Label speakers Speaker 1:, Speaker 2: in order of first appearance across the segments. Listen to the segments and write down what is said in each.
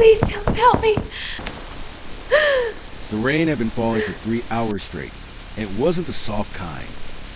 Speaker 1: Please help me.
Speaker 2: The rain had been falling for 3 hours straight, and it wasn't the soft kind.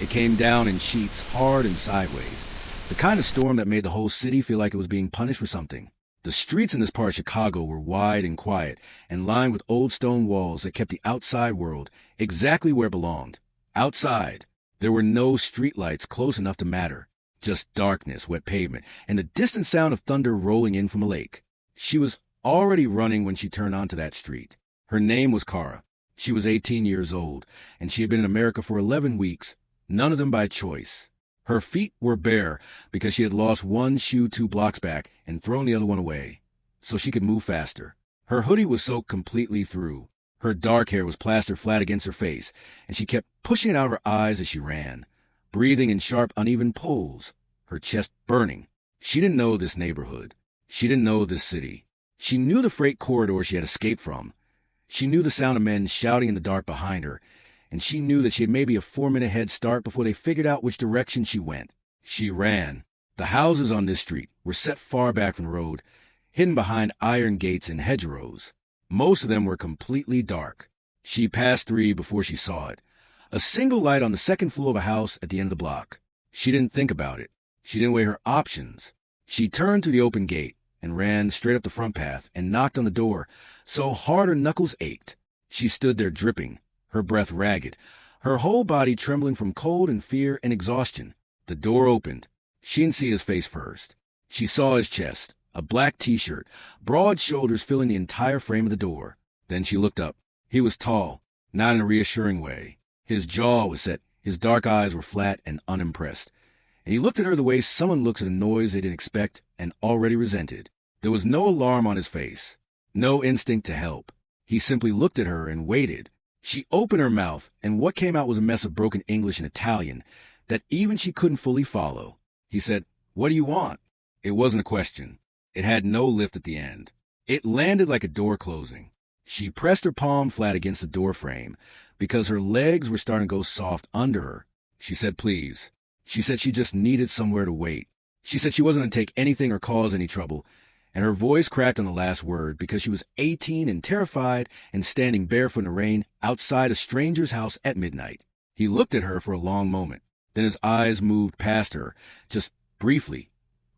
Speaker 2: It came down in sheets, hard and sideways. The kind of storm that made the whole city feel like it was being punished for something. The streets in this part of Chicago were wide and quiet, and lined with old stone walls that kept the outside world exactly where it belonged. Outside, there were no streetlights close enough to matter. Just darkness, wet pavement, and the distant sound of thunder rolling in from a lake. She was already running when she turned onto that street. Her name was Cara. She was 18 years old, and she had been in America for 11 weeks, none of them by choice. Her feet were bare because she had lost one shoe 2 blocks back and thrown the other one away, so she could move faster. Her hoodie was soaked completely through. Her dark hair was plastered flat against her face, and she kept pushing it out of her eyes as she ran, breathing in sharp, uneven pulls, her chest burning. She didn't know this neighborhood. She didn't know this city. She knew the freight corridor she had escaped from. She knew the sound of men shouting in the dark behind her, and she knew that she had maybe a 4-minute head start before they figured out which direction she went. She ran. The houses on this street were set far back from the road, hidden behind iron gates and hedgerows. Most of them were completely dark. She passed 3 before she saw it. A single light on the second floor of a house at the end of the block. She didn't think about it. She didn't weigh her options. She turned to the open gate and ran straight up the front path and knocked on the door so hard her knuckles ached. She stood there dripping, her breath ragged, her whole body trembling from cold and fear and exhaustion. The door opened. She didn't see his face first. She saw his chest, a black t-shirt, broad shoulders filling the entire frame of the door. Then she looked up. He was tall, not in a reassuring way. His jaw was set, his dark eyes were flat and unimpressed. And he looked at her the way someone looks at a noise they didn't expect and already resented. There was no alarm on his face, no instinct to help. He simply looked at her and waited. She opened her mouth, and what came out was a mess of broken English and Italian that even she couldn't fully follow. He said, "What do you want?" It wasn't a question. It had no lift at the end. It landed like a door closing. She pressed her palm flat against the door frame because her legs were starting to go soft under her. She said, "Please." She said she just needed somewhere to wait. She said she wasn't going to take anything or cause any trouble, and her voice cracked on the last word because she was 18 and terrified and standing barefoot in the rain outside a stranger's house at midnight. He looked at her for a long moment. Then his eyes moved past her, just briefly,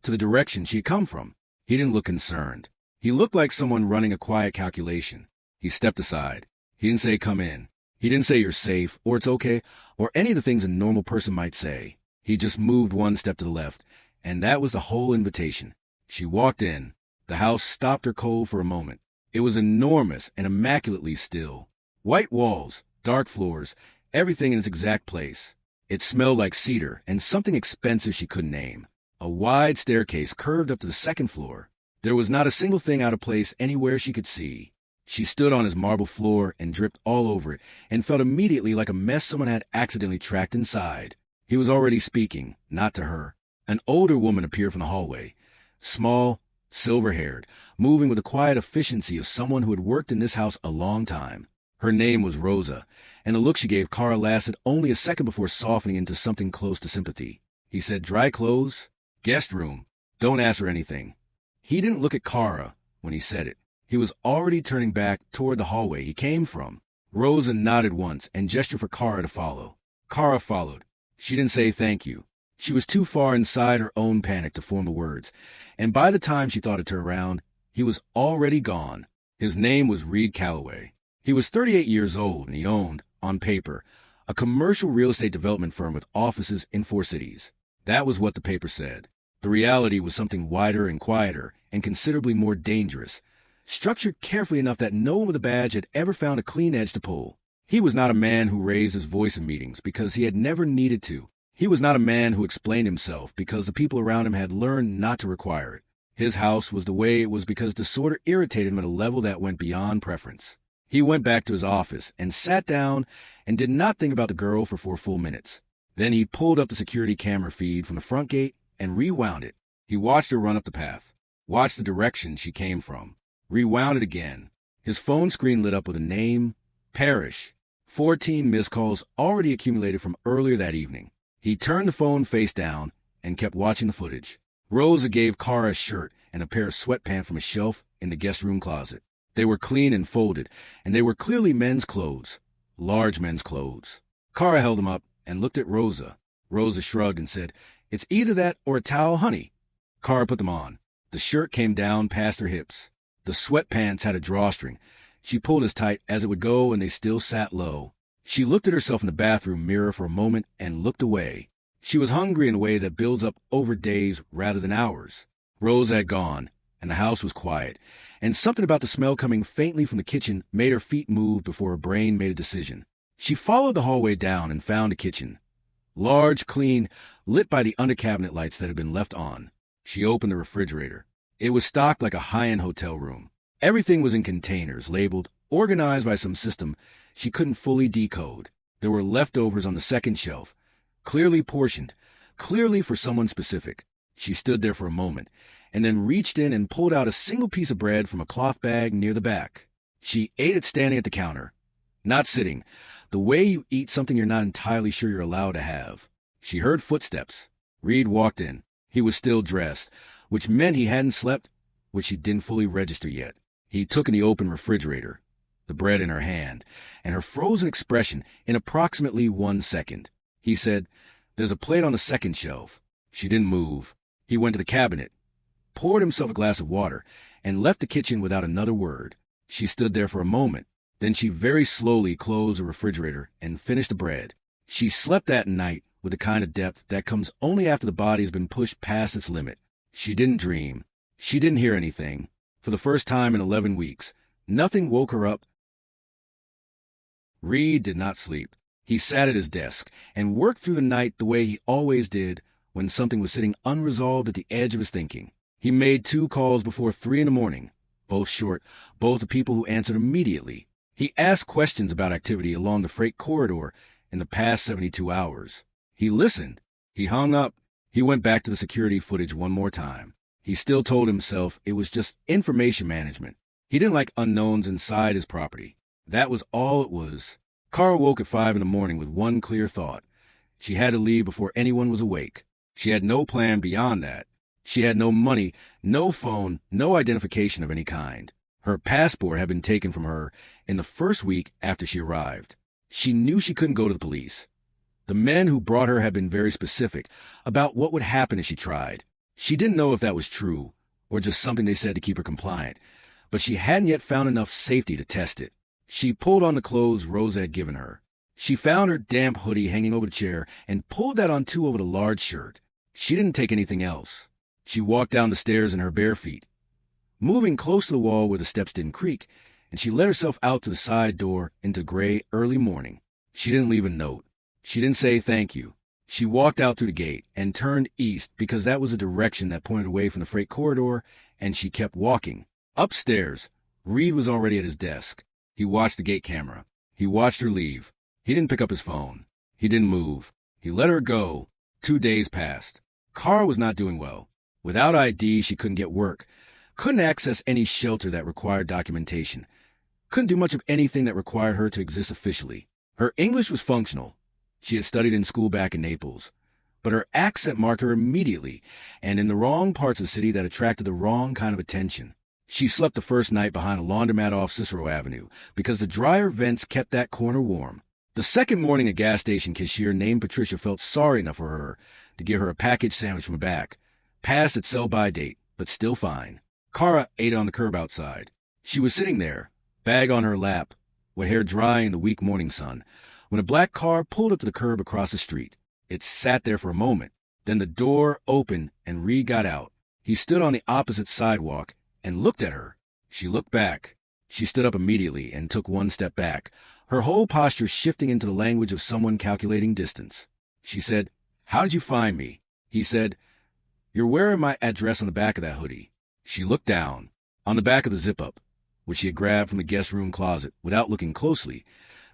Speaker 2: to the direction she had come from. He didn't look concerned. He looked like someone running a quiet calculation. He stepped aside. He didn't say, "Come in." He didn't say, "You're safe," or "It's okay," or any of the things a normal person might say. He just moved one step to the left, and that was the whole invitation. She walked in. The house stopped her cold for a moment. It was enormous and immaculately still. White walls, dark floors, everything in its exact place. It smelled like cedar and something expensive she couldn't name. A wide staircase curved up to the second floor. There was not a single thing out of place anywhere she could see. She stood on his marble floor and dripped all over it and felt immediately like a mess someone had accidentally tracked inside. He was already speaking, not to her. An older woman appeared from the hallway, small, silver-haired, moving with the quiet efficiency of someone who had worked in this house a long time. Her name was Rosa, and the look she gave Cara lasted only a second before softening into something close to sympathy. He said, "Dry clothes? Guest room. Don't ask her anything." He didn't look at Cara when he said it. He was already turning back toward the hallway he came from. Rosa nodded once and gestured for Cara to follow. Cara followed. She didn't say thank you. She was too far inside her own panic to form the words, and by the time she thought to turn around, he was already gone. His name was Reid Calloway. He was 38 years old, and he owned, on paper, a commercial real estate development firm with offices in 4 cities. That was what the paper said. The reality was something wider and quieter and considerably more dangerous, structured carefully enough that no one with a badge had ever found a clean edge to pull. He was not a man who raised his voice in meetings because he had never needed to. He was not a man who explained himself because the people around him had learned not to require it. His house was the way it was because disorder irritated him at a level that went beyond preference. He went back to his office and sat down and did not think about the girl for 4 full minutes. Then he pulled up the security camera feed from the front gate and rewound it. He watched her run up the path, watched the direction she came from, rewound it again. His phone screen lit up with a name, Parrish. 14 missed calls already accumulated from earlier that evening. He turned the phone face down and kept watching the footage. Rosa gave Cara a shirt and a pair of sweatpants from a shelf in the guest room closet. They were clean and folded, and they were clearly men's clothes, large men's clothes. Cara held them up and looked at Rosa. Rosa shrugged and said, "It's either that or a towel, honey." Cara put them on. The shirt came down past her hips. The sweatpants had a drawstring. She pulled as tight as it would go, and they still sat low. She looked at herself in the bathroom mirror for a moment and looked away. She was hungry in a way that builds up over days rather than hours. Rosa had gone, and the house was quiet, and something about the smell coming faintly from the kitchen made her feet move before her brain made a decision. She followed the hallway down and found a kitchen. Large, clean, lit by the under-cabinet lights that had been left on. She opened the refrigerator. It was stocked like a high-end hotel room. Everything was in containers, labeled, organized by some system she couldn't fully decode. There were leftovers on the second shelf, clearly portioned, clearly for someone specific. She stood there for a moment, and then reached in and pulled out a single piece of bread from a cloth bag near the back. She ate it standing at the counter, not sitting, the way you eat something you're not entirely sure you're allowed to have. She heard footsteps. Reid walked in. He was still dressed, which meant he hadn't slept, which she didn't fully register yet. He took in the open refrigerator, the bread in her hand, and her frozen expression in approximately 1 second. He said, "There's a plate on the second shelf." She didn't move. He went to the cabinet, poured himself a glass of water, and left the kitchen without another word. She stood there for a moment. Then she very slowly closed the refrigerator and finished the bread. She slept that night with the kind of depth that comes only after the body has been pushed past its limit. She didn't dream. She didn't hear anything. For the first time in 11 weeks, nothing woke her up. Reid did not sleep. He sat at his desk and worked through the night the way he always did when something was sitting unresolved at the edge of his thinking. He made 2 calls before 3 in the morning, both short, both to people who answered immediately. He asked questions about activity along the freight corridor in the past 72 hours. He listened. He hung up. He went back to the security footage one more time. He still told himself it was just information management. He didn't like unknowns inside his property. That was all it was. Cara woke at 5 in the morning with one clear thought. She had to leave before anyone was awake. She had no plan beyond that. She had no money, no phone, no identification of any kind. Her passport had been taken from her in the first week after she arrived. She knew she couldn't go to the police. The men who brought her had been very specific about what would happen if she tried. She didn't know if that was true or just something they said to keep her compliant, but she hadn't yet found enough safety to test it. She pulled on the clothes Rosa had given her. She found her damp hoodie hanging over the chair and pulled that on over the large shirt. She didn't take anything else. She walked down the stairs in her bare feet, moving close to the wall where the steps didn't creak, and she let herself out to the side door into gray early morning. She didn't leave a note. She didn't say thank you. She walked out through the gate and turned east because that was a direction that pointed away from the freight corridor, and she kept walking. Upstairs, Reid was already at his desk. He watched the gate camera. He watched her leave. He didn't pick up his phone. He didn't move. He let her go. 2 days passed. Cara was not doing well. Without ID, she couldn't get work, couldn't access any shelter that required documentation, couldn't do much of anything that required her to exist officially. Her English was functional. She had studied in school back in Naples, but her accent marked her immediately, and in the wrong parts of the city that attracted the wrong kind of attention. She slept the first night behind a laundromat off Cicero Avenue because the dryer vents kept that corner warm. The second morning, a gas station cashier named Patricia felt sorry enough for her to give her a packaged sandwich from the back, past its sell-by date, but still fine. Cara ate on the curb outside. She was sitting there, bag on her lap, with hair drying in the weak morning sun, when a black car pulled up to the curb across the street. It sat there for a moment. Then the door opened and Reid got out. He stood on the opposite sidewalk and looked at her. She looked back. She stood up immediately and took 1 step back, her whole posture shifting into the language of someone calculating distance. She said, "How did you find me?" He said, "You're wearing my address on the back of that hoodie." She looked down. On the back of the zip-up, which she had grabbed from the guest room closet without looking closely,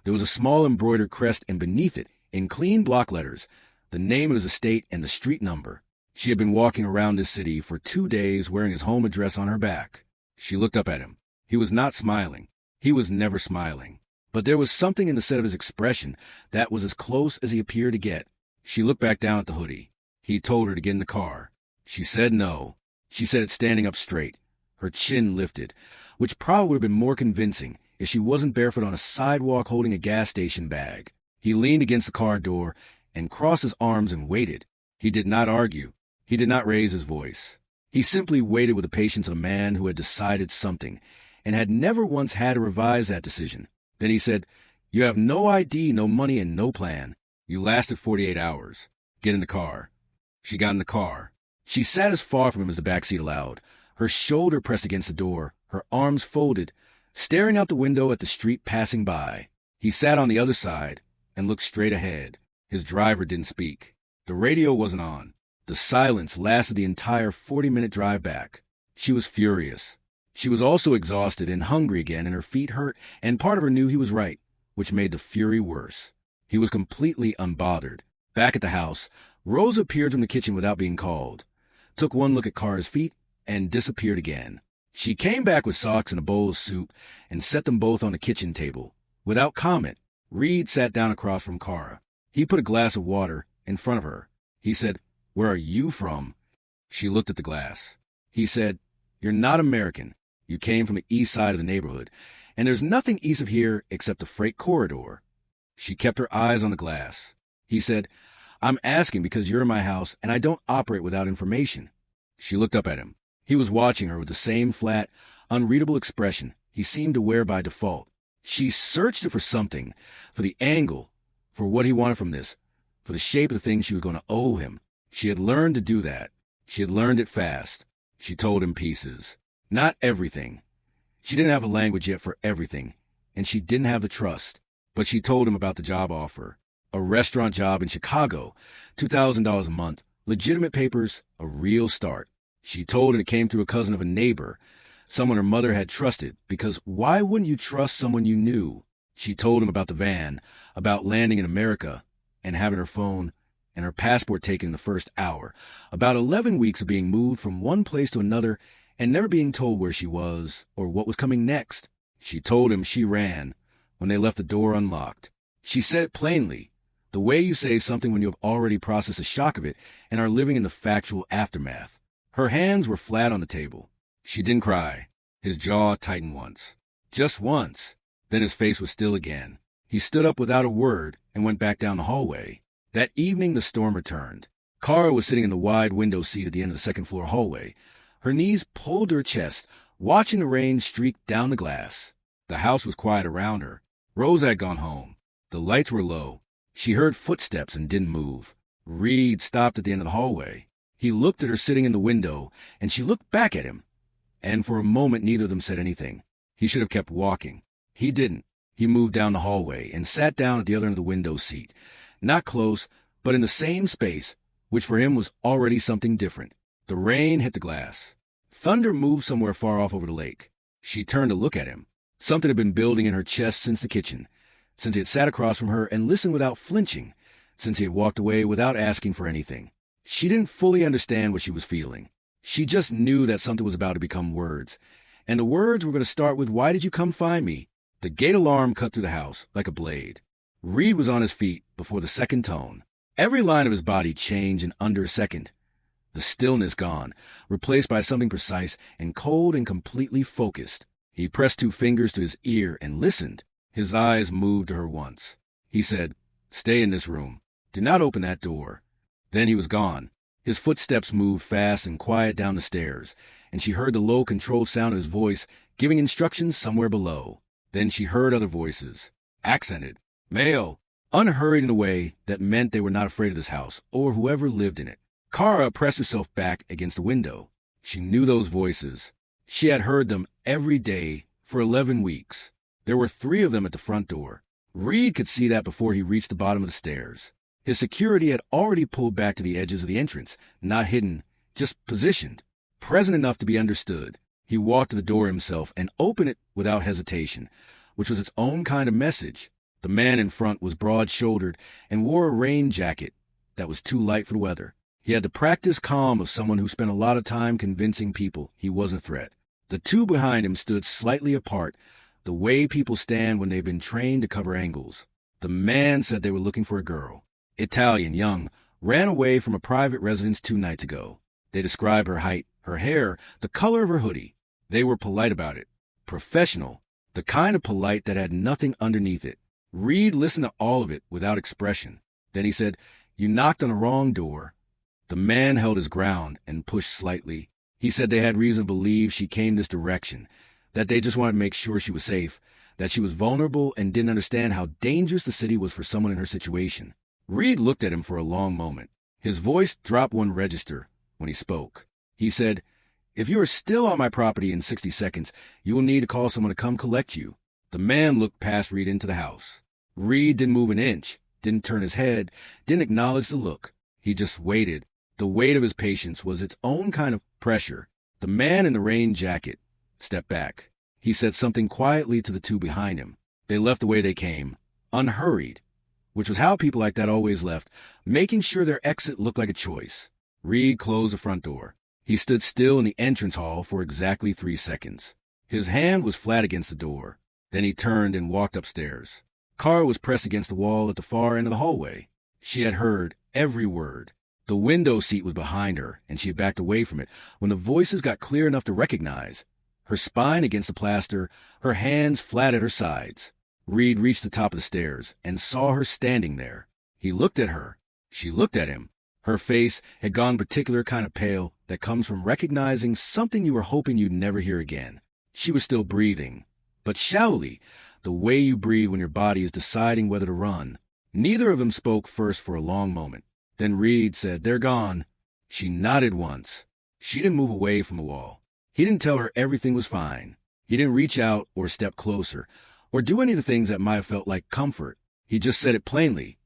Speaker 2: there was a small embroidered crest, and beneath it, in clean block letters, the name of his estate and the street number. She had been walking around this city for 2 days wearing his home address on her back. She looked up at him. He was not smiling. He was never smiling. But there was something in the set of his expression that was as close as he appeared to get. She looked back down at the hoodie. He told her to get in the car. She said no. She said it standing up straight, her chin lifted, which probably would have been more convincing if she wasn't barefoot on a sidewalk holding a gas station bag. He leaned against the car door and crossed his arms and waited. He did not argue. He did not raise his voice. He simply waited with the patience of a man who had decided something and had never once had to revise that decision. Then he said, "You have no ID, no money, and no plan. You lasted 48 hours. Get in the car." She got in the car. She sat as far from him as the backseat allowed, her shoulder pressed against the door, her arms folded, staring out the window at the street passing by. He sat on the other side and looked straight ahead. His driver didn't speak. The radio wasn't on. The silence lasted the entire 40-minute drive back. She was furious. She was also exhausted and hungry again, and her feet hurt, and part of her knew he was right, which made the fury worse. He was completely unbothered. Back at the house, Rose appeared from the kitchen without being called, took one look at Cara's feet, and disappeared again. She came back with socks and a bowl of soup and set them both on the kitchen table. Without comment, Reid sat down across from Cara. He put a glass of water in front of her. He said, "Where are you from?" She looked at the glass. He said, "You're not American. You came from the east side of the neighborhood, and there's nothing east of here except the freight corridor." She kept her eyes on the glass. He said, "I'm asking because you're in my house, and I don't operate without information." She looked up at him. He was watching her with the same flat, unreadable expression he seemed to wear by default. She searched for something, for the angle, for what he wanted from this, for the shape of the thing she was going to owe him. She had learned to do that. She had learned it fast. She told him pieces. Not everything. She didn't have a language yet for everything, and she didn't have the trust. But she told him about the job offer. A restaurant job in Chicago, $2,000 a month, legitimate papers, a real start. She told him it came through a cousin of a neighbor, someone her mother had trusted, because why wouldn't you trust someone you knew? She told him about the van, about landing in America and having her phone and her passport taken in the first hour, about 11 weeks of being moved from one place to another and never being told where she was or what was coming next. She told him she ran when they left the door unlocked. She said it plainly, the way you say something when you have already processed the shock of it and are living in the factual aftermath. Her hands were flat on the table. She didn't cry. His jaw tightened once. Just once. Then his face was still again. He stood up without a word and went back down the hallway. That evening the storm returned. Cara was sitting in the wide window seat at the end of the second-floor hallway. Her knees pulled to her chest, watching the rain streak down the glass. The house was quiet around her. Rose had gone home. The lights were low. She heard footsteps and didn't move. Reid stopped at the end of the hallway. He looked at her sitting in the window, and she looked back at him. And for a moment neither of them said anything. He should have kept walking. He didn't. He moved down the hallway and sat down at the other end of the window seat. Not close, but in the same space, which for him was already something different. The rain hit the glass. Thunder moved somewhere far off over the lake. She turned to look at him. Something had been building in her chest since the kitchen, since he had sat across from her and listened without flinching, since he had walked away without asking for anything. She didn't fully understand what she was feeling. She just knew that something was about to become words, and the words were going to start with, "Why did you come find me?" The gate alarm cut through the house like a blade. Reid was on his feet before the second tone. Every line of his body changed in under a second. The stillness gone, replaced by something precise and cold and completely focused. He pressed two fingers to his ear and listened. His eyes moved to her once. He said, "Stay in this room. Do not open that door." Then he was gone. His footsteps moved fast and quiet down the stairs, and she heard the low, controlled sound of his voice giving instructions somewhere below. Then she heard other voices, accented, male, unhurried in a way that meant they were not afraid of this house or whoever lived in it. Cara pressed herself back against the window. She knew those voices. She had heard them every day for 11 weeks. There were 3 of them at the front door. Reid could see that before he reached the bottom of the stairs. His security had already pulled back to the edges of the entrance, not hidden, just positioned, present enough to be understood. He walked to the door himself and opened it without hesitation, which was its own kind of message. The man in front was broad-shouldered and wore a rain jacket that was too light for the weather. He had the practiced calm of someone who spent a lot of time convincing people he wasn't a threat. The 2 behind him stood slightly apart, the way people stand when they've been trained to cover angles. The man said they were looking for a girl. Italian, young, ran away from a private residence 2 nights ago. They described her height, her hair the color of her hoodie. They were polite about it. Professional, the kind of polite that had nothing underneath it. Reid listened to all of it without expression. Then he said, "You knocked on the wrong door." The man held his ground and pushed slightly. He said they had reason to believe she came this direction, that they just wanted to make sure she was safe, that she was vulnerable and didn't understand how dangerous the city was for someone in her situation. Reid looked at him for a long moment. His voice dropped one register when he spoke. He said, "If you are still on my property in 60 seconds, you will need to call someone to come collect you." The man looked past Reid into the house. Reid didn't move an inch, didn't turn his head, didn't acknowledge the look. He just waited. The weight of his patience was its own kind of pressure. The man in the rain jacket stepped back. He said something quietly to the two behind him. They left the way they came, unhurried, which was how people like that always left, making sure their exit looked like a choice. Reid closed the front door. He stood still in the entrance hall for exactly 3 seconds. His hand was flat against the door. Then he turned and walked upstairs. Cara was pressed against the wall at the far end of the hallway. She had heard every word. The window seat was behind her, and she had backed away from it when the voices got clear enough to recognize. Her spine against the plaster, her hands flat at her sides. Reid reached the top of the stairs and saw her standing there. He looked at her. She looked at him. Her face had gone a particular kind of pale that comes from recognizing something you were hoping you'd never hear again. She was still breathing, but shallowly, the way you breathe when your body is deciding whether to run. Neither of them spoke first for a long moment. Then Reid said, "They're gone." She nodded once. She didn't move away from the wall. He didn't tell her everything was fine. He didn't reach out or step closer or do any of the things that might have felt like comfort. He just said it plainly.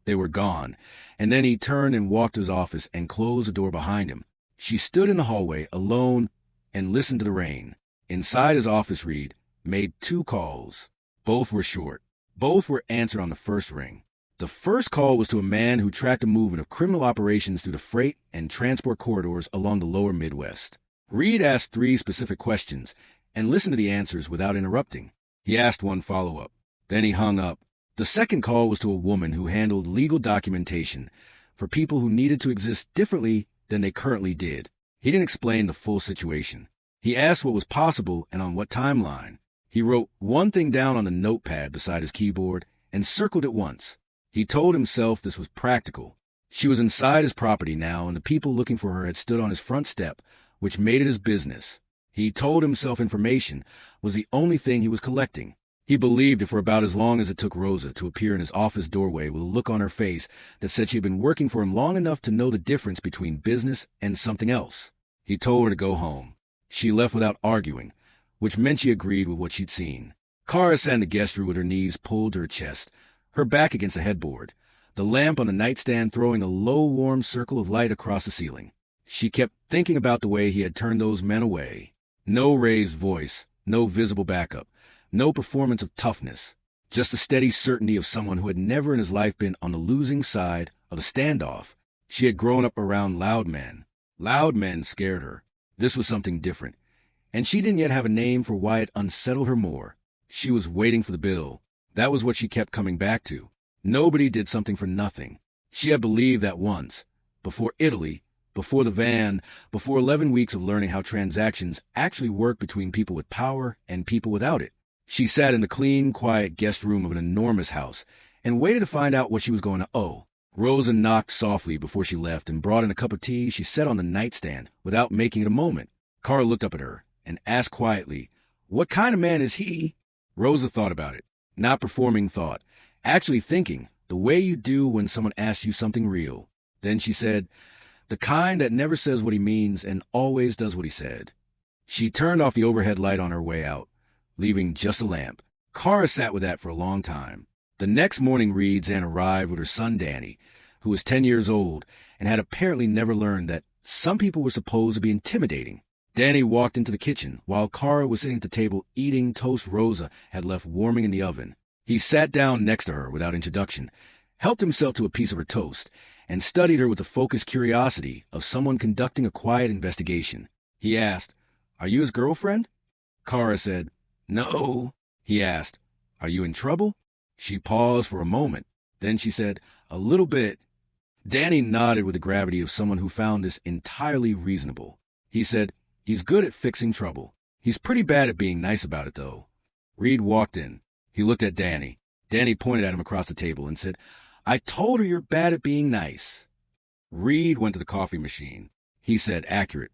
Speaker 2: They were gone. And then he turned and walked to his office and closed the door behind him. She stood in the hallway alone and listened to the rain. Inside his office, Reid made 2 calls. Both were short. Both were answered on the first ring. The first call was to a man who tracked the movement of criminal operations through the freight and transport corridors along the lower Midwest. Reid asked 3 specific questions and listened to the answers without interrupting. He asked one follow-up. Then he hung up. The second call was to a woman who handled legal documentation for people who needed to exist differently than they currently did. He didn't explain the full situation. He asked what was possible and on what timeline. He wrote one thing down on the notepad beside his keyboard and circled it once. He told himself this was practical. She was inside his property now, and the people looking for her had stood on his front step, which made it his business. He told himself information was the only thing he was collecting. He believed it for about as long as it took Rosa to appear in his office doorway with a look on her face that said she had been working for him long enough to know the difference between business and something else. He told her to go home. She left without arguing, which meant she agreed with what she'd seen. Cara sat in the guest room with her knees pulled to her chest, her back against the headboard, the lamp on the nightstand throwing a low, warm circle of light across the ceiling. She kept thinking about the way he had turned those men away. No raised voice, no visible backup, no performance of toughness, just the steady certainty of someone who had never in his life been on the losing side of a standoff. She had grown up around loud men. Loud men scared her. This was something different, and she didn't yet have a name for why it unsettled her more. She was waiting for the bill. That was what she kept coming back to. Nobody did something for nothing. She had believed that once, before Italy, before the van, before 11 weeks of learning how transactions actually work between people with power and people without it. She sat in the clean, quiet guest room of an enormous house and waited to find out what she was going to owe. Rosa knocked softly before she left and brought in a cup of tea she set on the nightstand without making it a moment. Cara looked up at her and asked quietly, "What kind of man is he?" Rosa thought about it. Not performing thought, actually thinking, the way you do when someone asks you something real. Then she said, "The kind that never says what he means and always does what he said." She turned off the overhead light on her way out, leaving just a lamp. Cara sat with that for a long time. The next morning, Reid's aunt arrived with her son Danny, who was 10 years old and had apparently never learned that some people were supposed to be intimidating. Danny walked into the kitchen while Cara was sitting at the table eating toast Rosa had left warming in the oven. He sat down next to her without introduction, helped himself to a piece of her toast, and studied her with the focused curiosity of someone conducting a quiet investigation. He asked, "Are you his girlfriend?" Cara said, "No." He asked, "Are you in trouble?" She paused for a moment. Then she said, "A little bit." Danny nodded with the gravity of someone who found this entirely reasonable. He said, He's good at fixing trouble. He's pretty bad at being nice about it, though. Reid walked in. He looked at Danny. Danny pointed at him across the table and said, "I told her you're bad at being nice." Reid went to the coffee machine. He said, "Accurate."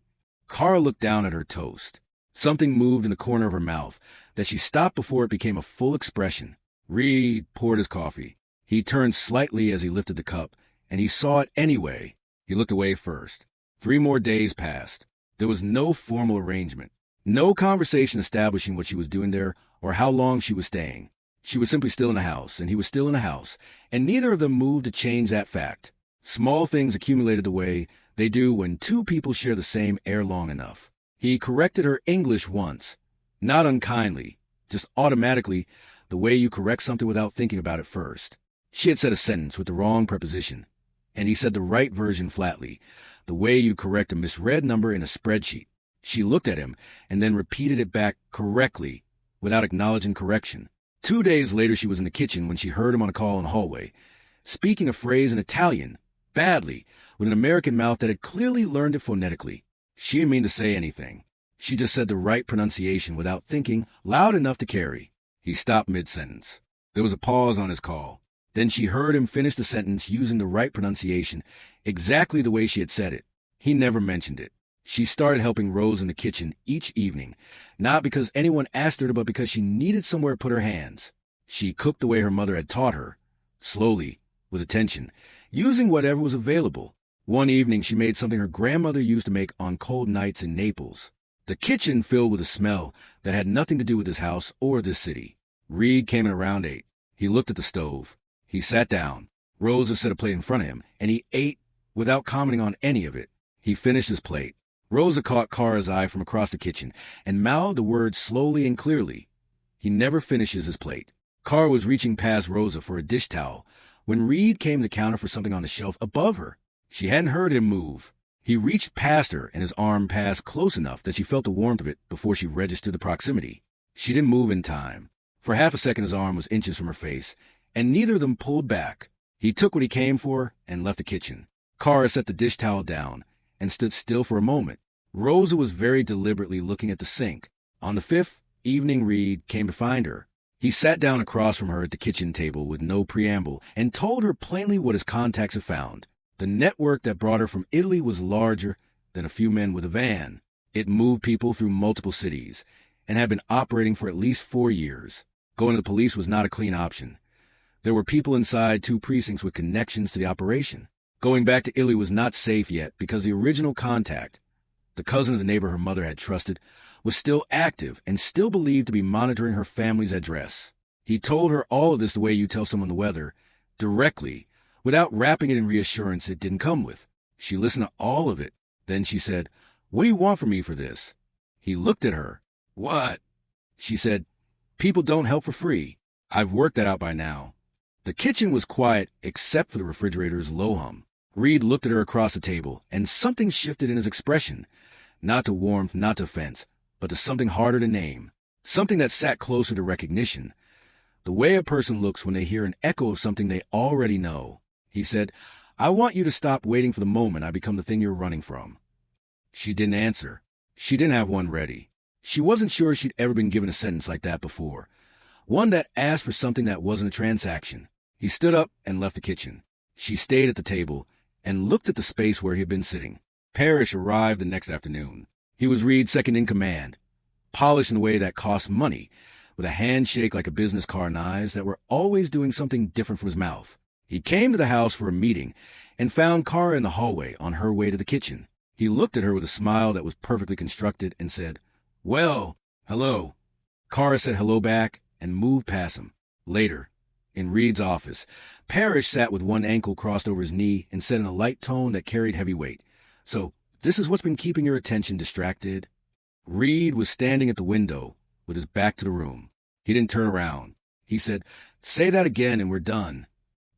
Speaker 2: Cara looked down at her toast. Something moved in the corner of her mouth that she stopped before it became a full expression. Reid poured his coffee. He turned slightly as he lifted the cup, and he saw it anyway. He looked away first. 3 more days passed. There was no formal arrangement. No conversation establishing what she was doing there or how long she was staying. She was simply still in the house, and he was still in the house, and neither of them moved to change that fact. Small things accumulated the way they do when 2 people share the same air long enough. He corrected her English once, not unkindly, just automatically, the way you correct something without thinking about it first. She had said a sentence with the wrong preposition, and he said the right version flatly, the way you correct a misread number in a spreadsheet. She looked at him and then repeated it back correctly without acknowledging correction. 2 days later, she was in the kitchen when she heard him on a call in the hallway, speaking a phrase in Italian, badly, with an American mouth that had clearly learned it phonetically. She didn't mean to say anything. She just said the right pronunciation without thinking, loud enough to carry. He stopped mid-sentence. There was a pause on his call. Then she heard him finish the sentence using the right pronunciation, exactly the way she had said it. He never mentioned it. She started helping Rose in the kitchen each evening, not because anyone asked her to, but because she needed somewhere to put her hands. She cooked the way her mother had taught her, slowly, with attention, using whatever was available. One evening, she made something her grandmother used to make on cold nights in Naples. The kitchen filled with a smell that had nothing to do with this house or this city. Reid came in around 8. He looked at the stove. He sat down. Rosa set a plate in front of him, and he ate without commenting on any of it. He finished his plate. Rosa caught Cara's eye from across the kitchen and mouthed the words slowly and clearly. He never finishes his plate. Cara was reaching past Rosa for a dish towel when Reid came to the counter for something on the shelf above her. She hadn't heard him move. He reached past her, and his arm passed close enough that she felt the warmth of it before she registered the proximity. She didn't move in time. For half a second, his arm was inches from her face, and neither of them pulled back. He took what he came for and left the kitchen. Cara set the dish towel down and stood still for a moment. Rosa was very deliberately looking at the sink. On the 5th evening, Reid came to find her. He sat down across from her at the kitchen table with no preamble and told her plainly what his contacts had found. The network that brought her from Italy was larger than a few men with a van. It moved people through multiple cities and had been operating for at least 4 years. Going to the police was not a clean option. There were people inside 2 precincts with connections to the operation. Going back to Italy was not safe yet because the original contact, the cousin of the neighbor her mother had trusted, was still active and still believed to be monitoring her family's address. He told her all of this the way you tell someone the weather, directly, without wrapping it in reassurance it didn't come with. She listened to all of it. Then she said, "What do you want from me for this?" He looked at her. "What?" She said, "People don't help for free. I've worked that out by now." The kitchen was quiet except for the refrigerator's low hum. Reid looked at her across the table, and something shifted in his expression. Not to warmth, not to offense, but to something harder to name. Something that sat closer to recognition. The way a person looks when they hear an echo of something they already know. He said, "I want you to stop waiting for the moment I become the thing you're running from." She didn't answer. She didn't have one ready. She wasn't sure she'd ever been given a sentence like that before. One that asked for something that wasn't a transaction. He stood up and left the kitchen. She stayed at the table and looked at the space where he had been sitting. Parrish arrived the next afternoon. He was Reid's second in command, polished in a way that cost money, with a handshake like a business card and eyes that were always doing something different from his mouth. He came to the house for a meeting and found Cara in the hallway on her way to the kitchen. He looked at her with a smile that was perfectly constructed and said, "Well, hello." Cara said hello back and moved past him. Later, in Reid's office, Parrish sat with one ankle crossed over his knee and said in a light tone that carried heavy weight, "So, this is what's been keeping your attention distracted?" Reid was standing at the window with his back to the room. He didn't turn around. He said, "Say that again and we're done."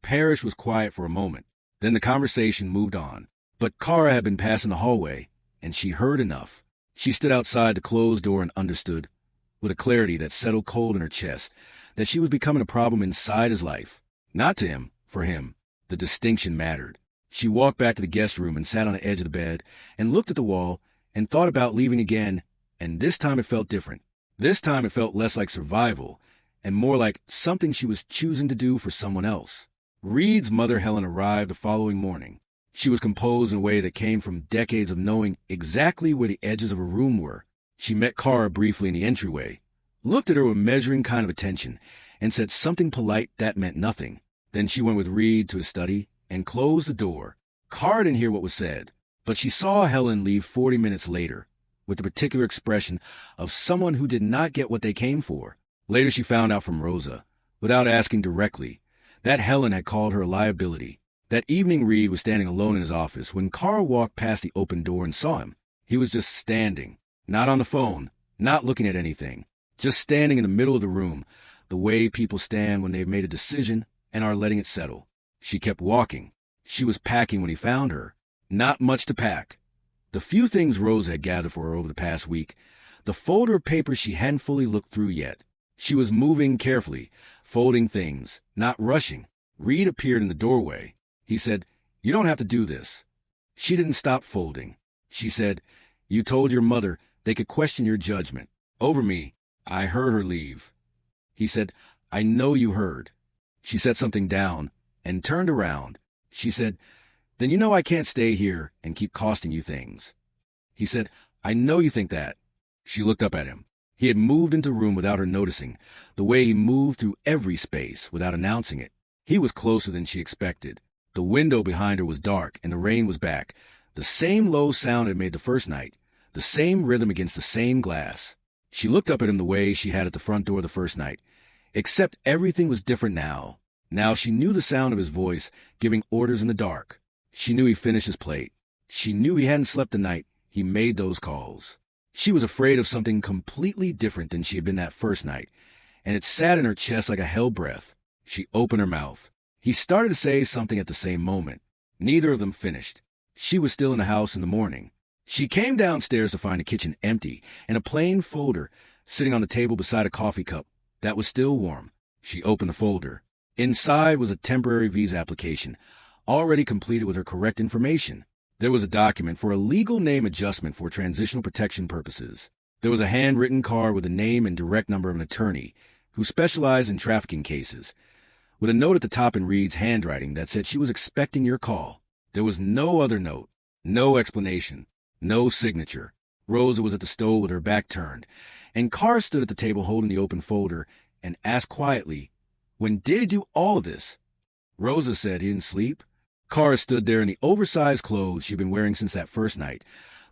Speaker 2: Parrish was quiet for a moment. Then the conversation moved on. But Cara had been passing the hallway, and she heard enough. She stood outside the closed door and understood, with a clarity that settled cold in her chest, that she was becoming a problem inside his life. Not to him, for him. The distinction mattered. She walked back to the guest room and sat on the edge of the bed and looked at the wall and thought about leaving again, and this time it felt different. This time it felt less like survival and more like something she was choosing to do for someone else. Reid's mother, Helen, arrived the following morning. She was composed in a way that came from decades of knowing exactly where the edges of her room were. She met Cara briefly in the entryway, looked at her with measuring kind of attention, and said something polite that meant nothing. Then she went with Reid to his study and closed the door. Cara didn't hear what was said, but she saw Helen leave 40 minutes later, with the particular expression of someone who did not get what they came for. Later she found out from Rosa, without asking directly, that Helen had called her a liability. That evening Reid was standing alone in his office when Cara walked past the open door and saw him. He was just standing, not on the phone, not looking at anything, just standing in the middle of the room, the way people stand when they've made a decision and are letting it settle. She kept walking. She was packing when he found her. Not much to pack. The few things Rosa had gathered for her over the past week, the folder of papers she hadn't fully looked through yet. She was moving carefully, folding things, not rushing. Reid appeared in the doorway. He said, "You don't have to do this." She didn't stop folding. She said, "You told your mother they could question your judgment over me. I heard her leave." He said, "I know you heard." She set something down and turned around. She said, "Then you know I can't stay here and keep costing you things." He said, "I know you think that." She looked up at him. He had moved into the room without her noticing, the way he moved through every space without announcing it. He was closer than she expected. The window behind her was dark and the rain was back. The same low sound it made the first night, the same rhythm against the same glass. She looked up at him the way she had at the front door the first night, except everything was different now. Now she knew the sound of his voice giving orders in the dark. She knew he finished his plate. She knew he hadn't slept the night he made those calls. She was afraid of something completely different than she had been that first night, and it sat in her chest like a hell breath. She opened her mouth. He started to say something at the same moment. Neither of them finished. She was still in the house in the morning. She came downstairs to find the kitchen empty and a plain folder sitting on the table beside a coffee cup that was still warm. She opened the folder. Inside was a temporary visa application, already completed with her correct information. There was a document for a legal name adjustment for transitional protection purposes. There was a handwritten card with the name and direct number of an attorney who specialized in trafficking cases, with a note at the top in Reid's handwriting that said she was expecting your call. There was no other note, no explanation, no signature. Rosa was at the stove with her back turned, and Cara stood at the table holding the open folder and asked quietly, "When did he do all of this?" Rosa said he didn't sleep. Cara stood there in the oversized clothes she'd been wearing since that first night,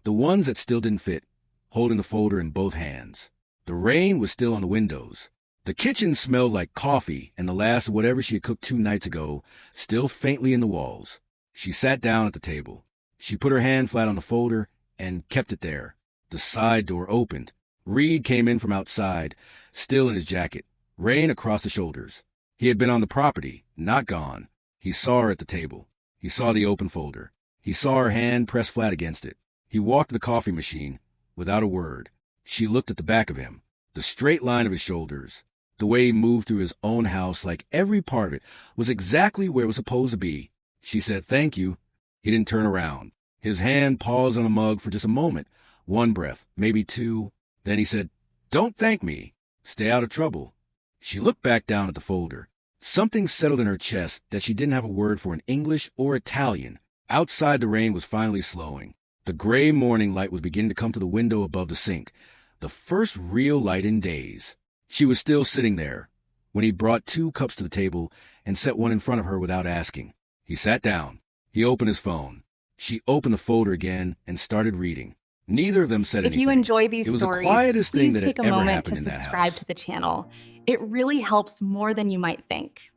Speaker 2: the ones that still didn't fit, holding the folder in both hands. The rain was still on the windows. The kitchen smelled like coffee and the last of whatever she had cooked 2 nights ago, still faintly in the walls. She sat down at the table. She put her hand flat on the folder and kept it there. The side door opened. Reid came in from outside, still in his jacket, rain across the shoulders. He had been on the property, not gone. He saw her at the table. He saw the open folder. He saw her hand pressed flat against it. He walked to the coffee machine without a word. She looked at the back of him, the straight line of his shoulders, the way he moved through his own house like every part of it was exactly where it was supposed to be. She said, "Thank you." He didn't turn around. His hand paused on a mug for just a moment, 1 breath, maybe 2. Then he said, "Don't thank me. Stay out of trouble." She looked back down at the folder. Something settled in her chest that she didn't have a word for in English or Italian. Outside the rain was finally slowing. The gray morning light was beginning to come to the window above the sink, the first real light in days. She was still sitting there when he brought 2 cups to the table and set one in front of her without asking. He sat down. He opened his phone. She opened the folder again and started reading. Neither of them said anything.
Speaker 1: If you enjoy these
Speaker 2: stories,
Speaker 1: stories,
Speaker 2: the quietest thing
Speaker 1: please
Speaker 2: that
Speaker 1: take
Speaker 2: had
Speaker 1: a
Speaker 2: ever
Speaker 1: moment
Speaker 2: happened
Speaker 1: to
Speaker 2: in that
Speaker 1: subscribe
Speaker 2: house.
Speaker 1: to the channel. It really helps more than you might think.